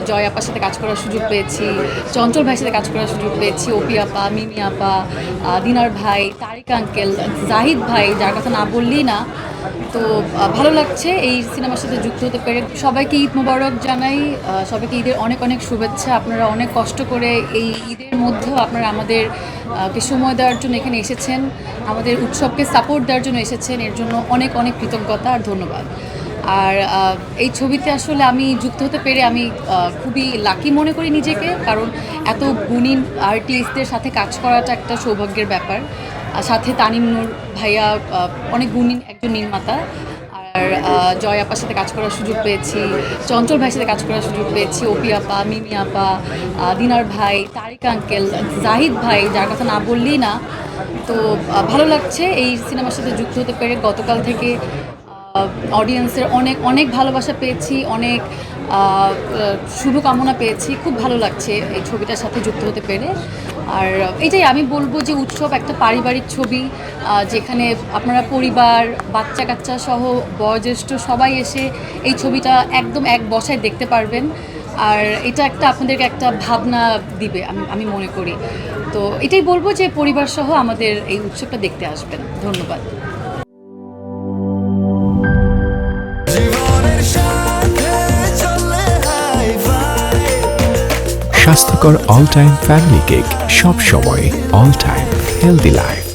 জয় আপার সাথে কাজ করার সুযোগ পেয়েছি, চঞ্চল ভাইয়ের সাথে কাজ করার সুযোগ পেয়েছি, অপি আপা, মিমি আপা, দিনার ভাই, তারিক আঙ্কেল, জাহিদ ভাই, যার কথা না বললেই না। তো ভালো লাগছে এই সিনেমার সাথে যুক্ত হতে পেরে। সবাইকে ঈদ মোবারক জানাই, সবাইকে ঈদের অনেক অনেক শুভেচ্ছা। আপনারা অনেক কষ্ট করে এই ঈদের মধ্যেও আপনারা আমাদের কে সময় দেওয়ার জন্য এখানে এসেছেন, আমাদের উৎসবকে সাপোর্ট দেওয়ার জন্য এসেছেন, এর জন্য অনেক অনেক কৃতজ্ঞতা আর ধন্যবাদ। আর এই ছবিতে আসলে আমি যুক্ত হতে পেরে আমি খুবই লাকি মনে করি নিজেকে, কারণ এত গুণী আর্টিস্টদের সাথে কাজ করাটা একটা সৌভাগ্যের ব্যাপার। সাথে তানিম নূর ভাইয়া অনেক গুণী একজন নির্মাতা। আর জয় আপার সাথে কাজ করার সুযোগ পেয়েছি, চঞ্চল ভাইয়ের সাথে কাজ করার সুযোগ পেয়েছি, অপি আপা, মিমি আপা, দিনার ভাই, তারিক আঙ্কেল, জাহিদ ভাই, যার কথা না বললেই না। তো ভালো লাগছে এই সিনেমার সাথে যুক্ত হতে পেরে। গতকাল থেকে অডিয়েন্সের অনেক অনেক ভালোবাসা পেয়েছি, অনেক শুভকামনা পেয়েছি। খুব ভালো লাগছে এই ছবিটার সাথে যুক্ত হতে পেরে। আর এটাই আমি বলবো যে উৎসব একটা পারিবারিক ছবি, যেখানে আপনারা পরিবার, বাচ্চা কাচ্চা সহ বয়োজ্যেষ্ঠ সবাই এসে এই ছবিটা একদম এক বসায় দেখতে পারবেন। আর এটা একটা আপনাদেরকে একটা ভাবনা দিবে আমি মনে করি। তো এটাই বলবো যে পরিবার সহ আমাদের এই উৎসবটা দেখতে আসবেন। ধন্যবাদ। স্বাস্থ্যকর অল টাইম ফ্যামিলি কেক, সব সময় অল টাইম হেলদি লাইফ।